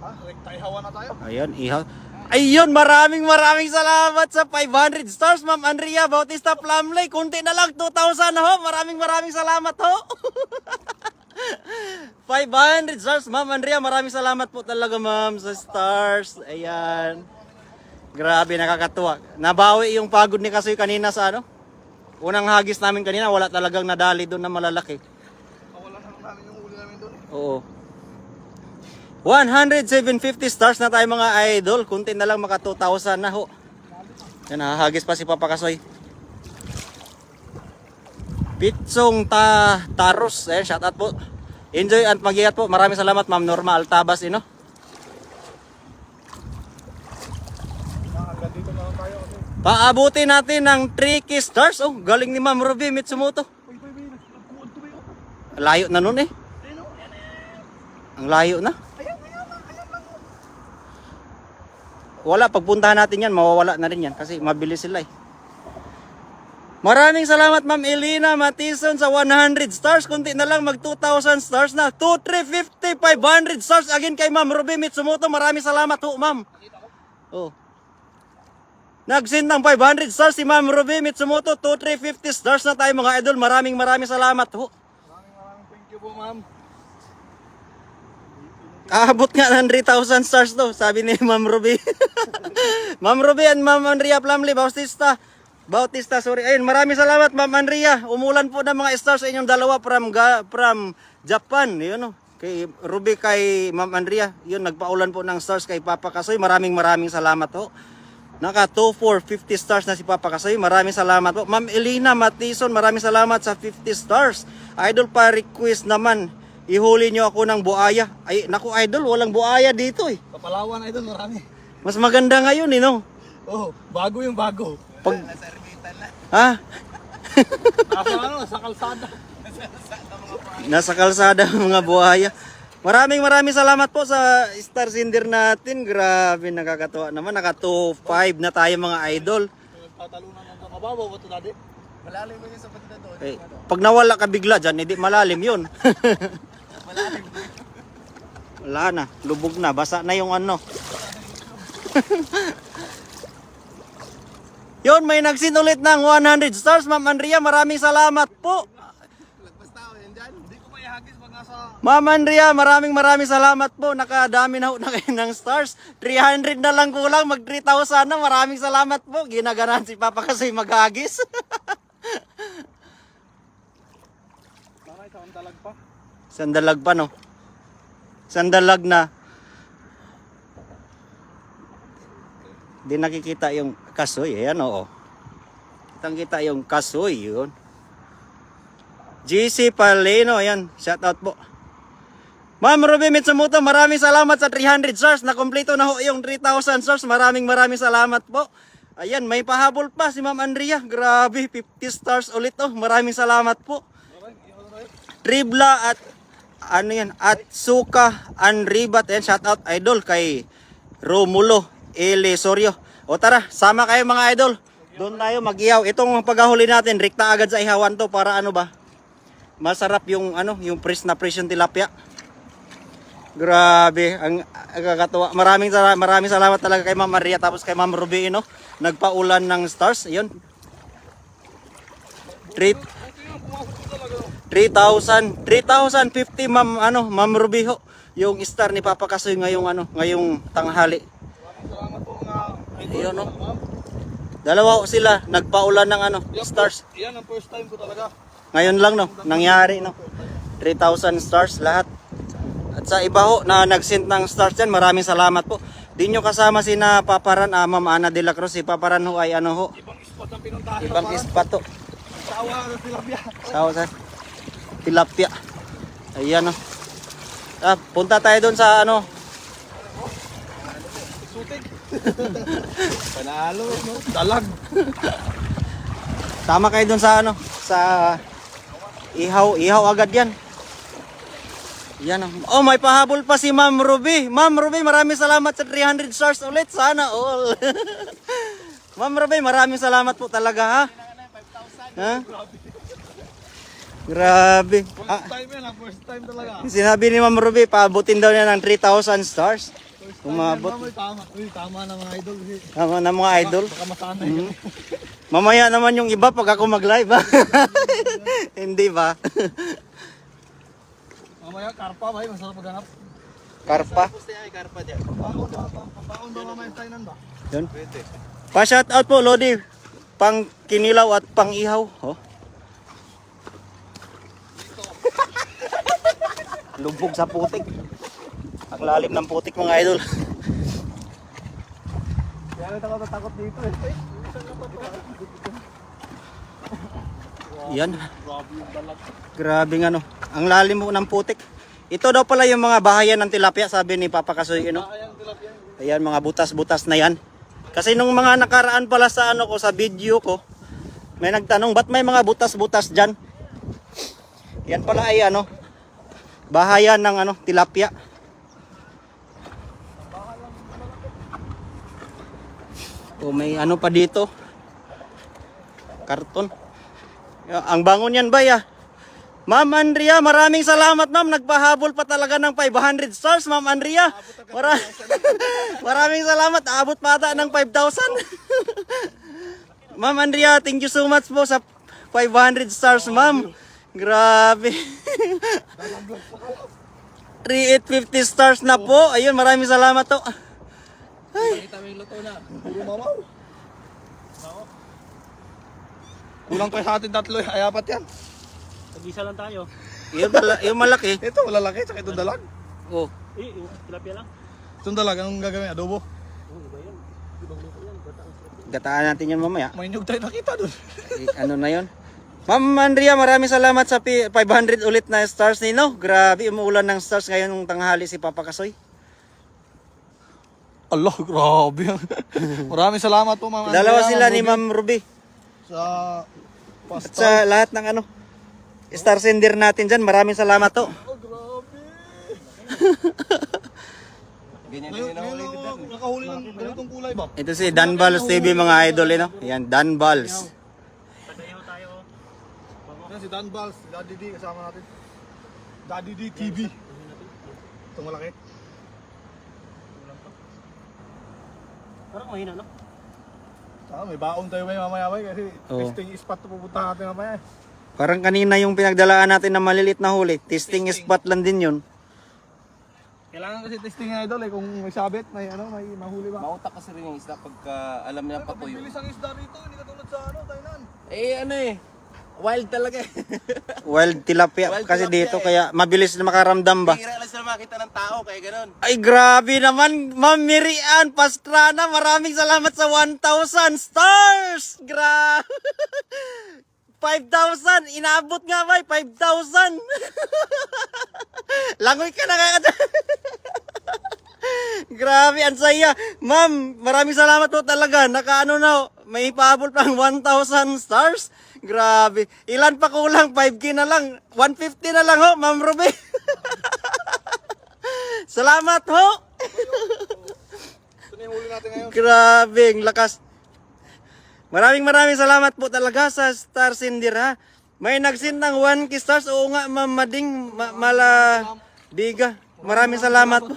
Speaker 2: Ha? Rektayhawa na tayo?
Speaker 1: Ayun, ihaw. Ayun, maraming salamat sa 500 stars, Ma'am Andrea Bautista Plumley. Kunti na lang, 2,000 ho. Maraming salamat ho. 500 stars, Ma'am Andrea. Maraming salamat po talaga, Ma'am, sa stars. Ayan. Grabe, nakakatuwa. Nabawi yung pagod ni Kasoy kanina sa ano. Unang hagis namin kanina, wala talagang nadali doon na malalaki.
Speaker 2: Wala na namin yung huli namin doon.
Speaker 1: Oo. 107.50 stars na tayo mga idol. Kunti na lang maka 2,000 na ho. Yan, hahagis pa si Papa Kasoy. Pitsong Taros. Ayan, shout out po. Enjoy at mag-iat po. Maraming salamat, Ma'am Norma Altabas, no?
Speaker 2: Hanggang dito na lang tayo kasi.
Speaker 1: Paabuti natin ng 3K stars. Oh, galing ni Ma'am Ruby Mitsumoto.
Speaker 2: Uy, nagkuhan to ba yun?
Speaker 1: Layo na nun eh. Ang layo na. Wala, pagpuntahan natin yan, mawawala na rin yan kasi mabilis sila eh. Maraming salamat Ma'am Elina Matison sa 100 stars. Kunti na lang mag 2,000 stars na. 2, 3, 50, 500 stars again kay Ma'am Ruby Mitsumoto. Maraming salamat ho Ma'am. Oh. Nag-send ng 500 stars si Ma'am Ruby Mitsumoto. 2, 3, 50 stars na tayo mga idol. Maraming salamat ho.
Speaker 2: Maraming thank you po, ma'am.
Speaker 1: Aabot nga ng 3,000 stars to, sabi ni Ma'am Ruby. Ma'am Ruby and Ma'am Andrea Plamli Bautista, sorry. Ayun, maraming salamat Ma'am Andrea. Umulan po ng mga stars sa inyong dalawa from Japan. Yun oh. Kay Ruby kay Ma'am Andrea. Yun, nagpaulan po ng stars kay Papa Kasoy. Maraming salamat ho. Naka 2, 4, 50 stars na si Papa Kasoy. Maraming salamat po. Ma'am Elina Matison, maraming salamat sa 50 stars. Idol pa request naman. Ihuli nyo ako ng buaya. Ay, naku idol, walang buaya dito eh.
Speaker 2: Kapalawan, idol, marami.
Speaker 1: Mas maganda ngayon eh, no?
Speaker 2: Oh, bago yung bago.
Speaker 1: Pag... Ha?
Speaker 2: Sa kalsada.
Speaker 1: Nasa kalsada mga buhaya. Maraming salamat po sa star sender natin. Grabe, nakakatuwa naman. Naka 2.5 na tayo mga idol.
Speaker 2: Tatalunan ng kababaw, bato dati.
Speaker 3: Malalim mo yun sa pagdito doon.
Speaker 1: Eh, pag nawala ka bigla dyan, hindi malalim yun.
Speaker 3: Malalim.
Speaker 1: Wala na, lubog na, basa na yung ano. Yun, may nagsin ulit ng 100 stars, Ma'am Andrea. Maraming salamat po.
Speaker 3: Lagpas tao yan dyan.
Speaker 2: Hindi ko maihagis pag nasa...
Speaker 1: Ma'am Andrea, maraming salamat po. Nakadami na ho na kayo ng stars. 300 na lang kulang, mag 3,000 na. Maraming salamat po. Ginaganan si Papa kasi maghagis.
Speaker 2: Nanay, sa dalag pa.
Speaker 1: Sandalag pa, no? Sandalag na. Di nakikita yung kasoy. Ayan, oo. Kitang kita yung kasoy, yun. GC Paleno, ayan. Shout out po. Ma'am Ruby Mitsumoto, maraming salamat sa 300 stars. Nakompleto na ho yung 3,000 stars. Maraming salamat po. Ayan, may pahabol pa si Ma'am Andrea. Grabe, 50 stars ulit oh. Maraming salamat po. Tribla at ano yan, Atsuka Anribat. Ayan, shout out idol kay Romulo Elisorio. O tara, sama kayo mga idol. Doon tayo mag-ihaw. Itong paghahuli natin, rekta agad sa ihawan to para ano ba? Masarap yung ano, yung fresh na fresh yung tilapia. Grabe, ang kakatuwa. Maraming salamat talaga kay Ma'am Maria tapos kay Ma'am Ruby, no? Nagpaulan ng stars. Ayun. 3,050 Ma'am Ma'am Ruby ho. Yung star ni Papa Kasoy ngayong tanghali.
Speaker 2: Salamat po nga.
Speaker 1: Ayun no. Dalawa ho sila nagpaulan ng stars.
Speaker 2: Yan ang first time ko talaga.
Speaker 1: Ngayon lang no, nangyari no. 3,000 stars lahat. At sa iba ho na nag-send ng stars yan, maraming salamat po. Di nyo kasama si na Paparan, Ma'am Ana de la Cruz. Si Paparan ho ay ano ho.
Speaker 2: Ibang spot ang pinuntahan.
Speaker 1: Ibang spot to.
Speaker 2: Sawa ng tilapia.
Speaker 1: Sawa sa tilapia. Ayan o. Punta tayo doon sa ano.
Speaker 2: Sutik. Panalo, no? Dalag.
Speaker 1: Tama kayo doon sa ano. Sa ihaw agad yan. Yan o. Oh, may pahabol pa si Ma'am Ruby. Ma'am Ruby, maraming salamat sa 300 stars ulit. Sana all. Ma'am Ruby, maraming salamat po talaga ha. Ha? Grabe.
Speaker 2: First time yan, first time talaga.
Speaker 1: Sinabi ni Ma'am Ruby, paabutin daw niya ng 3,000 stars. Umabot.
Speaker 2: Tama na mga idol.
Speaker 1: Tama na mga idol.
Speaker 2: Baka masanay.
Speaker 1: Mamaya naman yung iba pag ako mag-live ha. Hindi ba?
Speaker 2: Mamaya, karpa ba? Masarap maghanap.
Speaker 1: Karpa.
Speaker 3: Gusto niya ay karpa dyan.
Speaker 2: Papaon ba mamaya tayo nanda?
Speaker 1: Yun. Pa-shout out po Lodi. Pang kinilaw at pang ihaw. Oh. Lubog sa putik. Ang lalim ng putik mga idol.
Speaker 2: Kaya rin ako natakot dito eh.
Speaker 1: Yan.
Speaker 2: Grabe yung dalag.
Speaker 1: Grabe nga no. Ang lalim mo ng putik. Ito daw pala yung mga bahayan ng tilapia, sabi ni Papa Kasoy, no?
Speaker 2: Ayan tilapia.
Speaker 1: Ayan, mga butas-butas na yan. Kasi nung mga nakaraan pala sa ano ko, sa video ko, may nagtanong, ba't may mga butas-butas dyan? Yan pala ay ano, bahayan ng ano, tilapia. O may ano pa dito. Karton. Ang bangon yan ba ya? Ma'am Andrea, maraming salamat ma'am. Nagpahabol pa talaga ng 500 stars, Ma'am Andrea. Maraming salamat. Abot pa ata ng 5,000. Ma'am Andrea, thank you so much po sa 500 stars, ma'am. Grabe. 3,850 stars na po. Ayun, maraming salamat to.
Speaker 3: Kita mo yung luto na.
Speaker 2: Puro mamaw. Kulang pa sa atin tatlo, ay apat yan.
Speaker 4: Mag-isa lang tayo.
Speaker 1: Yung malaki.
Speaker 2: Ito, malalaki, tsaka itong dalag.
Speaker 1: Oh.
Speaker 4: Yung tilapia lang.
Speaker 2: Itong dalag, anong gagawin? Adobo?
Speaker 1: Gataan natin yan mamaya.
Speaker 2: May nyug tayo nakita dun.
Speaker 1: Ano na yon? Ma'am Andrea, maraming salamat sa 500 ulit na stars nino. Grabe, umuulan ng stars ngayon ng tanghali si Papa Kasoy.
Speaker 2: Allah, grabe. Maraming salamat po, Ma'am Andrea.
Speaker 1: Dalawa sila
Speaker 2: Ma'am
Speaker 1: ni
Speaker 2: Ruby,
Speaker 1: Ma'am Ruby.
Speaker 2: Sa
Speaker 1: At
Speaker 2: pasta.
Speaker 1: sa lahat ng ano, star sender natin dyan, maraming salamat to.
Speaker 2: Oh, grabe.
Speaker 3: Ganyan
Speaker 2: Ngayon,
Speaker 3: din ako ulit.
Speaker 2: ngayon nakahuli ng ganitong kulay ba?
Speaker 1: Ito si Dan Balls TV mga idol, no? Yan, Dan Balls.
Speaker 4: Tagayaw tayo.
Speaker 2: Yan si Dan Balls, si Daddy D, kasama natin. Daddy D TV. Itong malaki.
Speaker 4: Parang mahina, no?
Speaker 2: May baon tayo may mamaya kasi
Speaker 1: Oo.
Speaker 2: testing spot to pupunta natin mamaya.
Speaker 1: Parang kanina yung pinagdalaan natin na malilit na huli. Testing spot lang din yun.
Speaker 2: Kailangan kasi testing nga idol kung may sabit, may may mahuli ba?
Speaker 3: Mautak kasi rin yung isda pagka alam niya pa tuyo.
Speaker 2: Bilis ang isda rito, hindi katulad sa Thailand.
Speaker 3: Wild talaga eh.
Speaker 1: Wild tilapia
Speaker 3: Wild
Speaker 1: kasi
Speaker 3: tilapia
Speaker 1: dito
Speaker 3: eh.
Speaker 1: kaya mabilis na makaramdam ba?
Speaker 3: Hira lang sila makita ng tao kaya ganun.
Speaker 1: Ay grabe naman, Ma'am Mirian Pastrana, maraming salamat sa 1,000 stars! Grabe! 5,000! Inaabot nga ba? 5,000! Langoy ka na kaya. Grabe, ang saya. Ma'am, maraming salamat po talaga. Nakaano na, may pahabol pang 1,000 stars. Grabe. Ilan pa kulang? 5K na lang. 150 na lang ho, Ma'am Ruby. Salamat ho.
Speaker 2: Ito na yung huli natin ngayon.
Speaker 1: Grabe, ang lakas. Maraming salamat po talaga sa Star Sender ha. May nagsin ng 1K stars. Oo nga, Ma'am Mading Biga. Maraming salamat po.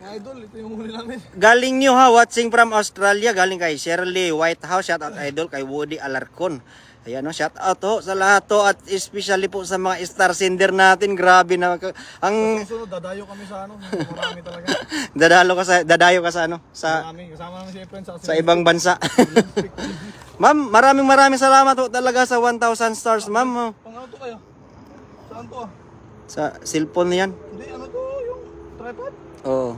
Speaker 2: Mga idol, ito yung huli namin.
Speaker 1: Galing nyo ha, watching from Australia. Galing kay Shirley Whitehouse. Shout out idol kay Woody Alarcon. Ayan o, shout out ho sa lahat to. At especially po sa mga Star Sender natin. Grabe na. Ang
Speaker 2: Susunod, dadayo kami sa marami talaga.
Speaker 1: dadayo ka sa ano? Sa
Speaker 2: Marami, kasama namin si Efren
Speaker 1: sa ibang bansa. Ma'am, maraming salamat po talaga sa 1,000 stars, ma'am.
Speaker 2: Pang ano to kayo? Saan to ah?
Speaker 1: Sa cellphone yan.
Speaker 2: Hindi, ano to? Yung tripod?
Speaker 1: Oo.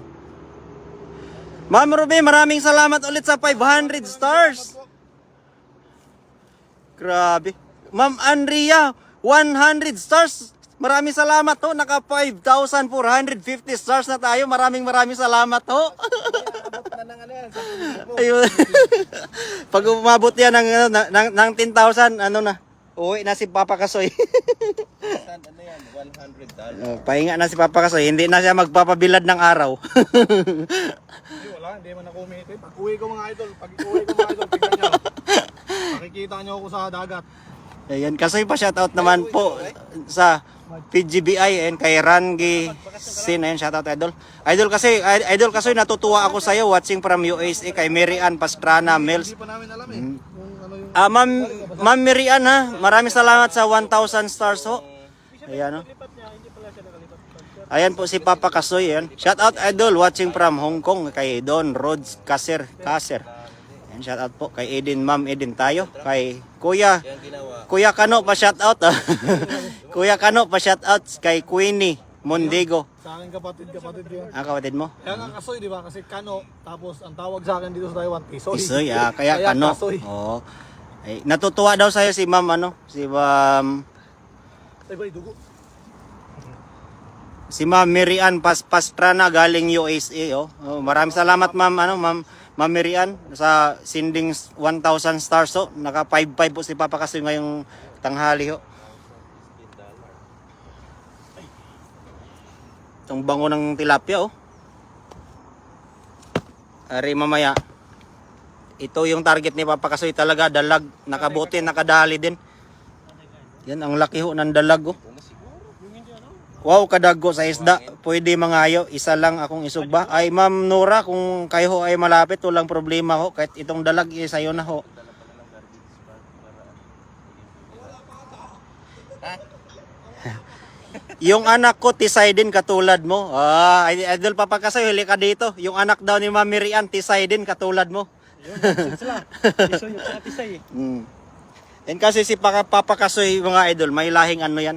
Speaker 1: Ma'am Ruby, maraming salamat ulit sa 500 stars. Grabe. Ma'am Andrea, 100 stars. Maraming salamat ho. Naka 5,450 stars na tayo. Maraming salamat ho.
Speaker 3: Abot na ng ano yan.
Speaker 1: Ayun. Pag umabot yan ng 10,000, ano na, uwi na si Papa Kasoy.
Speaker 3: Ano yan? $100.
Speaker 1: Pahinga na si Papa Kasoy, hindi na siya magpapabilad ng araw.
Speaker 2: Hindi, wala. Hindi man ako umiitin. Pag uwi ko mga idol, tignan nyo. Makikita nyo ako sa dagat.
Speaker 1: Ayan, Kasoy pa shoutout naman po sa PGBI and kay Rangi Sin. Ayan, shoutout idol. Idol Kasoy, natutuwa ako sa iyo watching from USA kay Mary Ann Pastrana Mills.
Speaker 2: Hindi pa namin alam eh. Kung ano yung...
Speaker 1: Ma'am Mary Ann ha, maraming salamat sa 1,000 stars ho. Ayan ho. Ayan po si Papa Kasoy. Ayan. Shout out idol watching from Hong Kong kay Don Rhodes Kaser. Ayan, shout out po kay Eden, Ma'am Eden tayo. Kay Kuya Kano pa shout out. Kuya Kano pa shout out kay Queenie Mondigo.
Speaker 2: Sa akin kapatid yun.
Speaker 1: Kapatid mo?
Speaker 2: Kaya nga Kasoy, di ba? Kasi Kano, tapos ang tawag sa akin dito sa Taiwan, Tisoy.
Speaker 1: Isoy, kaya Kano.
Speaker 2: Kasoy.
Speaker 1: Oo. Ay, natutuwa daw sa'yo si Ma'am si Ma'am
Speaker 2: Ay, bali, dugo.
Speaker 1: Si Ma'am Mary Ann Pastrana galing USA oh. Maraming salamat Ma'am Mary Ann sa sending 1,000 stars oh. Naka 5-5 po si Papa kasi ngayong tanghali oh. Itong bango ng tilapia, oh. Ari mamaya. Ito yung target ni Papa Kasoy talaga, dalag, nakabuti, nakadali din. Yan, ang laki ho ng dalag, oh. Wow, kadago sa isda. Pwede mangayo, isa lang akong isugba. Ay, Ma'am Nora, kung kayo ho ay malapit, walang problema ho. Kahit itong dalag, sa'yo na ho. Yung anak ko, tisay din katulad mo. Ah, Idol Papa Kasoy, huli ka dito. Yung anak daw ni Ma'am Miriam, tisay din katulad mo.
Speaker 4: Sila. Iso yung sa tisay eh.
Speaker 1: Yan kasi si Papa Kasoy, mga idol, may lahing ano yan.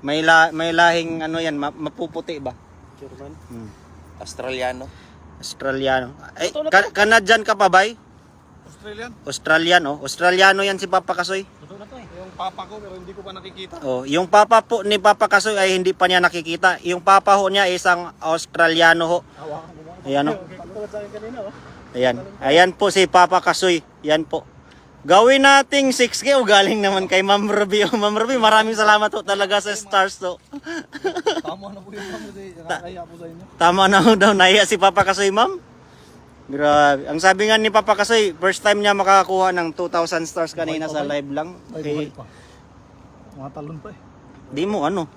Speaker 1: May lahing ano yan, mapuputi ba?
Speaker 4: German.
Speaker 3: Australiano.
Speaker 1: Australiano. Ay, Canadian ka pa bay?
Speaker 2: Australian.
Speaker 1: Australian, oh. Australiano yan si Papa Kasoy.
Speaker 4: Ito na to eh.
Speaker 2: Yung papa ko pero hindi ko pa nakikita.
Speaker 1: Oh, yung papa po ni Papa Kasoy ay hindi pa niya nakikita. Yung papa ho niya isang Australiano ho.
Speaker 2: Hawakan mo ba?
Speaker 1: Ayan oh.
Speaker 4: Tulad sa akin kanina oh.
Speaker 1: Ayan. Ayan po si Papa Kasoy. Yan po. Gawin nating 6K o galing naman kay Ma'am Ruby. Oh, Ma'am Ruby, maraming salamat po talaga sa stars to.
Speaker 2: Tama na po yung ma'am kasi nakakaya po sa inyo.
Speaker 1: Tama na ho daw, naiya si Papa Kasoy, ma'am. Grabe. Ang sabi nga ni Papa Kasoy, first time niya makakakuha ng 2,000 stars kanina sa live lang.
Speaker 2: Ay, buhay
Speaker 1: Eh,
Speaker 2: pa. Mga talon pa eh.
Speaker 1: di mo ano.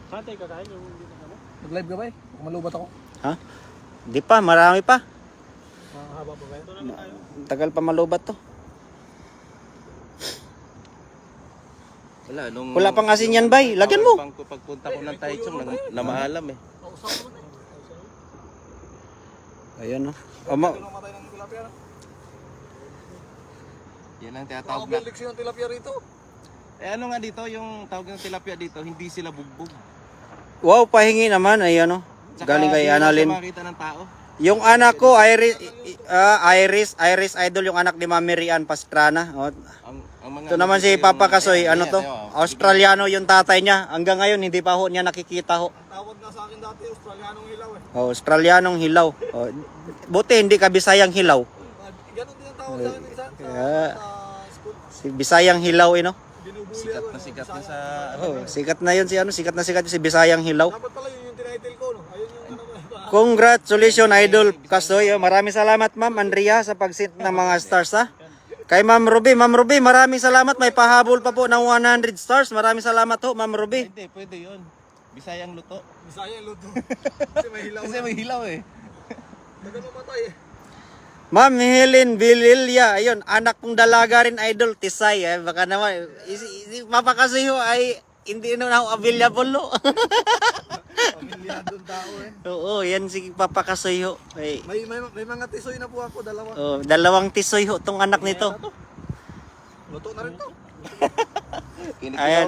Speaker 4: Saan tayo kakain yung hindi na ano?
Speaker 2: Nag-live ka ba eh? Malubat ako.
Speaker 1: Ha? Di pa, marami pa.
Speaker 2: Mahaba pa ba yun?
Speaker 4: Ito naman tayo.
Speaker 1: Tagal pa malubat to.
Speaker 3: Wala, nung...
Speaker 1: Wala pang asin yan, bay. Lagyan mo.
Speaker 3: Pagpunta ko ng Taichung, namaalam eh.
Speaker 1: Ayan oh.
Speaker 2: Namatay ng tilapia na.
Speaker 3: Yan ang tinatawag na.
Speaker 2: Nakabalik ng tilapia rito.
Speaker 3: Eh ano nga dito, yung tawag ng tilapia dito, hindi sila bugbog.
Speaker 1: Wow, pahingi naman. Ayan oh.
Speaker 3: Tsaka
Speaker 1: Galing kay
Speaker 3: hindi na
Speaker 1: Annalyn.
Speaker 3: siya makita ng tao.
Speaker 1: Yung anak ko, Iris Idol, yung anak ni Mami Rian Pastrana. Oh.
Speaker 3: Ang mga
Speaker 1: Ito naman si Papa Kasoy, ano to? Australiano yung tatay niya. Hanggang ngayon, hindi pa ho niya nakikita ho.
Speaker 2: Tawag nga sa akin dati, Australianong hilaw eh.
Speaker 1: Oh, Australianong hilaw. Oh, buti hindi ka Bisayang hilaw.
Speaker 2: Ganun din ang tawag sa akin isa
Speaker 1: Yeah.
Speaker 2: sa school.
Speaker 1: Si Bisayang hilaw eh no.
Speaker 2: Binubuli
Speaker 3: sikat
Speaker 2: ako.
Speaker 3: na sikat na sa...
Speaker 1: Oh, sikat na yun si ano, sikat na sikat si Bisayang hilaw.
Speaker 2: Dapat pala yun yung tinitle ko, no? Ayun yung ano ko.
Speaker 1: Congratulations Idol Kasoy. Oh, maraming salamat Ma'am Andrea sa pag-sit ng mga stars ha. Kay Ma'am Ruby, maraming salamat. May pahabol pa po ng 100 stars. Maraming salamat ho, Ma'am Ruby.
Speaker 3: Hindi, pwede yun. Bisayang luto.
Speaker 2: Bisaya yung luto. Kasi may hilaw.
Speaker 3: Kasi may hilaw eh.
Speaker 2: Dagan mamatay eh.
Speaker 1: Ma'am Helen Vililla, ayun, anak kong dalaga rin Idol Tisay. Baka naman, si Papa Kasoy ho ay hindi na ako available no.
Speaker 2: Pamilyadong tao eh.
Speaker 1: Oo, yan si Papa Kasoy ho. Ay,
Speaker 2: May mga tisoy na po ako, dalawa.
Speaker 1: oh, dalawang tisoy ho tong anak nito.
Speaker 2: Luto na rin to.
Speaker 1: Ayan.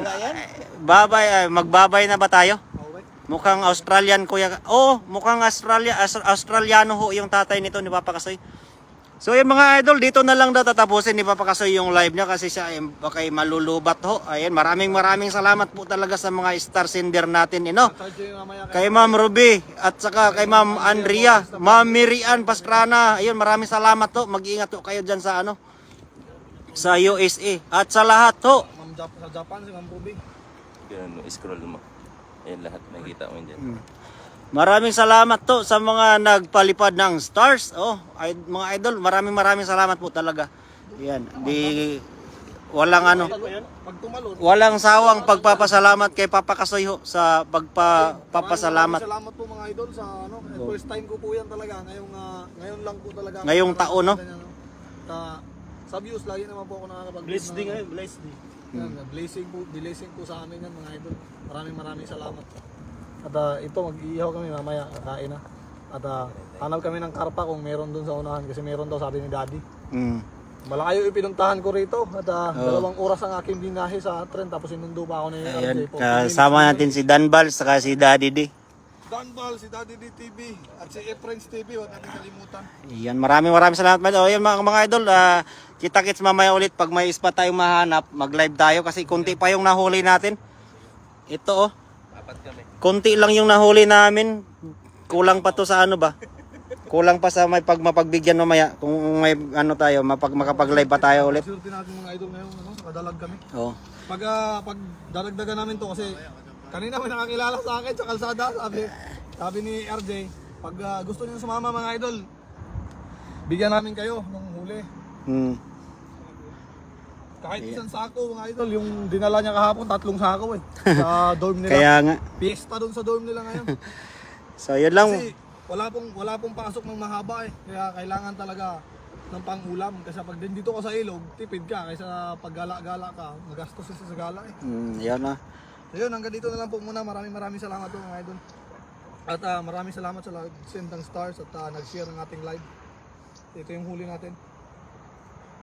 Speaker 1: Babay, magbabay na ba tayo?
Speaker 2: Okay.
Speaker 1: Mukhang Australian kuya. Oh, mukhang Australiano ho yung tatay nito ni Papa Kasoy. So yung mga idol, dito na lang daw tatapusin ni Papa Kasoy yung live niya kasi siya ay baka malulubat ho. Ayan, maraming salamat po talaga sa mga star sender natin,
Speaker 2: Charge yung mamaya
Speaker 1: Kay Ma'am Ruby at saka kay Ma'am Andrea, Ma'am Mirian Pastrana. Ayun, maraming salamat ho. Mag-iingat ho kayo diyan sa ano sa USA at sa lahat ho.
Speaker 2: sa Japan, si Ma'am Ruby.
Speaker 3: Ganun, scroll mo. Ayan lahat nakikita mo dyan.
Speaker 1: Maraming salamat to sa mga nagpalipad ng stars. Oh, mga idol, maraming salamat po talaga. Yan, di walang ano,
Speaker 2: Pag tumalon.
Speaker 1: walang sawang pagpapasalamat kay Papa Kasoy ho sa pagpapasalamat
Speaker 2: Salamat po mga idol sa ano. First time ko po yan talaga. Ngayon lang po talaga.
Speaker 1: ngayong taon, no?
Speaker 2: Sa views, lagi naman po ako nakakapag-views.
Speaker 4: Blessed din ngayon, blessed din.
Speaker 2: Blessing po sa amin yan mga idol. Maraming salamat. At ito, mag-iihaw kami mamaya, kakain na. At hanap kami ng karpa kung meron dun sa unahan kasi meron daw sabi ni Daddy. Malakayo ipinuntahan ko rito at 2 oras ang aking binahe sa tren tapos inundo pa ako ni
Speaker 1: Ayan,
Speaker 2: RJ.
Speaker 1: kasama natin si Danbal saka si Daddy D.
Speaker 2: Danbal, si Daddy D TV at si Efren's TV, huwag natin kalimutan.
Speaker 1: Yan, maraming salamat. Oh, yan mga idol, kita-kits mamaya ulit pag may spot tayong mahanap, mag-live tayo kasi kunti pa yung nahuli natin. Ito oh.
Speaker 3: Apat kami.
Speaker 1: Konti lang yung nahuli namin. Kulang pa to sa ano ba? Kulang pa sa may mapagbigyan mamaya kung may ano tayo, makapag-live pa tayo ulit.
Speaker 2: Swerte natin mga idol ngayon, sa kadalag kami.
Speaker 1: Oh.
Speaker 2: Pag dadagdagan namin to kasi Kanina may nakakilala sa akin sa kalsada, sabi ni RJ, pag gusto niyo sumama mga idol, bigyan namin kayo ng huli.
Speaker 1: Hmm.
Speaker 2: Kahit isang sako mga idol, yung dinala niya kahapon, 3 sako eh. Sa dorm nila.
Speaker 1: Kaya nga.
Speaker 2: Fiesta doon sa dorm nila ngayon.
Speaker 1: So yun lang.
Speaker 2: Kasi wala pong pasok ng mahaba eh. Kaya kailangan talaga ng pang-ulam. Kasi pag dito ka sa ilog, tipid ka. Kaysa pag gala-gala ka, magastos isa sa gala eh.
Speaker 1: Yan na.
Speaker 2: So yun, hanggang dito na lang po muna. Maraming salamat po mga idol. At maraming salamat sa nag-send ng stars at nag-share ng ating live. Ito yung huli natin.